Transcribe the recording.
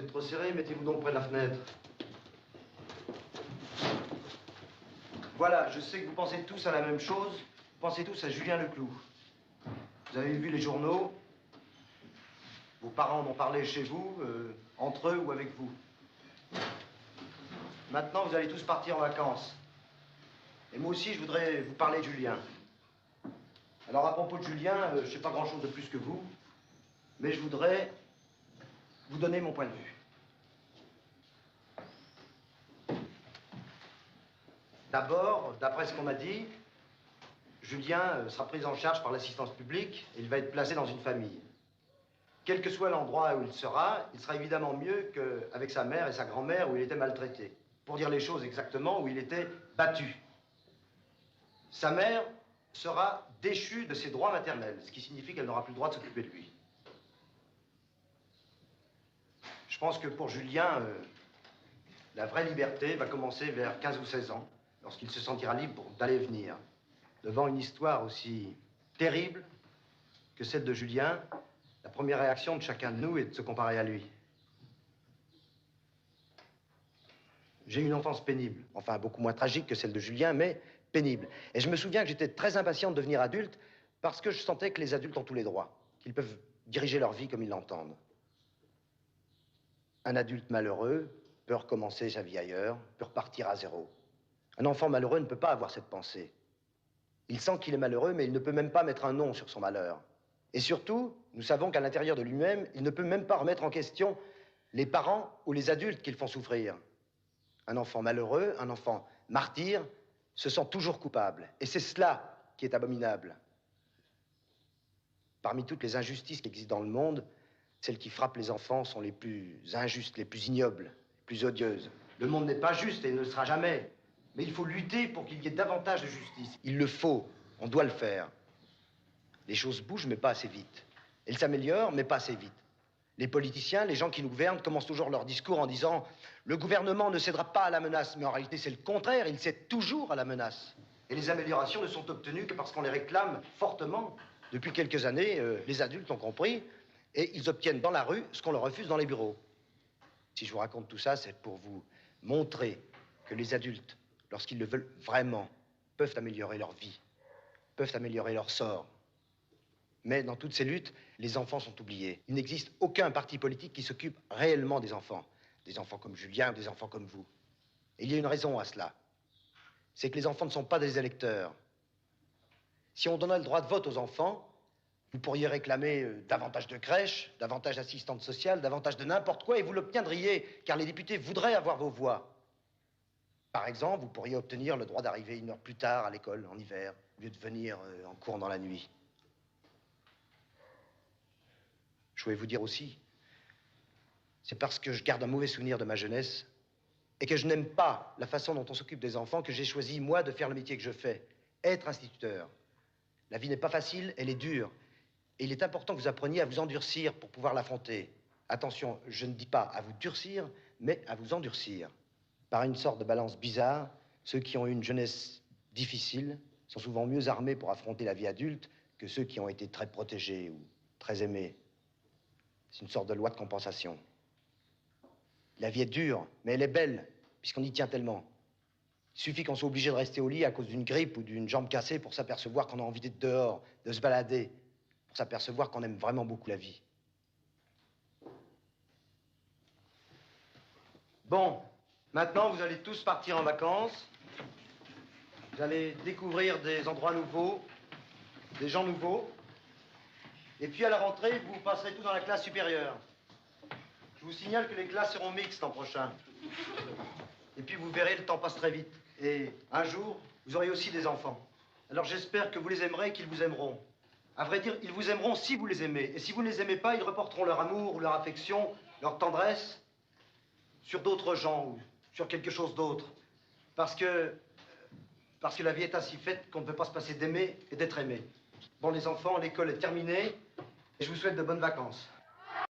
êtes trop serré, mettez-vous donc près de la fenêtre. Voilà, je sais que vous pensez tous à la même chose. Vous pensez tous à Julien Leclou. Vous avez vu les journaux. Vos parents en ont parlé chez vous, entre eux ou avec vous. Maintenant, vous allez tous partir en vacances. Et moi aussi, je voudrais vous parler de Julien. Alors, à propos de Julien, je ne sais pas grand-chose de plus que vous, mais je voudrais vous donner mon point de vue. D'abord, d'après ce qu'on m'a dit, Julien sera pris en charge par l'assistance publique et il va être placé dans une famille. Quel que soit l'endroit où il sera évidemment mieux qu'avec sa mère et sa grand-mère où il était maltraité. Pour dire les choses exactement, où il était battu. Sa mère sera déchue de ses droits maternels, ce qui signifie qu'elle n'aura plus le droit de s'occuper de lui. Je pense que pour Julien, la vraie liberté va commencer vers 15 ou 16 ans, lorsqu'il se sentira libre d'aller et venir. Devant une histoire aussi terrible que celle de Julien, la première réaction de chacun de nous est de se comparer à lui. J'ai eu une enfance pénible, enfin beaucoup moins tragique que celle de Julien, mais pénible. Et je me souviens que j'étais très impatient de devenir adulte parce que je sentais que les adultes ont tous les droits, qu'ils peuvent diriger leur vie comme ils l'entendent. Un adulte malheureux peut recommencer sa vie ailleurs, peut repartir à zéro. Un enfant malheureux ne peut pas avoir cette pensée. Il sent qu'il est malheureux, mais il ne peut même pas mettre un nom sur son malheur. Et surtout, nous savons qu'à l'intérieur de lui-même, il ne peut même pas remettre en question les parents ou les adultes qui le font souffrir. Un enfant malheureux, un enfant martyr, se sent toujours coupable. Et c'est cela qui est abominable. Parmi toutes les injustices qui existent dans le monde, celles qui frappent les enfants sont les plus injustes, les plus ignobles, les plus odieuses. Le monde n'est pas juste et ne le sera jamais. Mais il faut lutter pour qu'il y ait davantage de justice. Il le faut, on doit le faire. Les choses bougent, mais pas assez vite. Elles s'améliorent, mais pas assez vite. Les politiciens, les gens qui nous gouvernent, commencent toujours leur discours en disant « Le gouvernement ne cédera pas à la menace ». Mais en réalité, c'est le contraire, il cède toujours à la menace. Et les améliorations ne sont obtenues que parce qu'on les réclame fortement. Depuis quelques années, les adultes ont compris et ils obtiennent dans la rue ce qu'on leur refuse dans les bureaux. Si je vous raconte tout ça, c'est pour vous montrer que les adultes, lorsqu'ils le veulent vraiment, peuvent améliorer leur vie, peuvent améliorer leur sort. Mais dans toutes ces luttes, les enfants sont oubliés. Il n'existe aucun parti politique qui s'occupe réellement des enfants. Des enfants comme Julien, des enfants comme vous. Et il y a une raison à cela. C'est que les enfants ne sont pas des électeurs. Si on donnait le droit de vote aux enfants, vous pourriez réclamer davantage de crèches, davantage d'assistantes sociales, davantage de n'importe quoi, et vous l'obtiendriez, car les députés voudraient avoir vos voix. Par exemple, vous pourriez obtenir le droit d'arriver 1 heure plus tard à l'école en hiver, au lieu de venir en cours dans la nuit. Je voulais vous dire aussi, c'est parce que je garde un mauvais souvenir de ma jeunesse et que je n'aime pas la façon dont on s'occupe des enfants que j'ai choisi, moi, de faire le métier que je fais, être instituteur. La vie n'est pas facile, elle est dure. Et il est important que vous appreniez à vous endurcir pour pouvoir l'affronter. Attention, je ne dis pas à vous durcir, mais à vous endurcir. Par une sorte de balance bizarre, ceux qui ont eu une jeunesse difficile sont souvent mieux armés pour affronter la vie adulte que ceux qui ont été très protégés ou très aimés. C'est une sorte de loi de compensation. La vie est dure, mais elle est belle, puisqu'on y tient tellement. Il suffit qu'on soit obligé de rester au lit à cause d'une grippe ou d'une jambe cassée pour s'apercevoir qu'on a envie d'être dehors, de se balader, pour s'apercevoir qu'on aime vraiment beaucoup la vie. Bon, maintenant vous allez tous partir en vacances. Vous allez découvrir des endroits nouveaux, des gens nouveaux. Et puis à la rentrée, vous passerez tous dans la classe supérieure. Je vous signale que les classes seront mixtes l'an prochain. Et puis vous verrez, le temps passe très vite. Et un jour, vous aurez aussi des enfants. Alors j'espère que vous les aimerez et qu'ils vous aimeront. À vrai dire, ils vous aimeront si vous les aimez. Et si vous ne les aimez pas, ils reporteront leur amour ou leur affection, leur tendresse sur d'autres gens ou sur quelque chose d'autre. Parce que la vie est ainsi faite qu'on ne peut pas se passer d'aimer et d'être aimé. Bon, les enfants, l'école est terminée et je vous souhaite de bonnes vacances.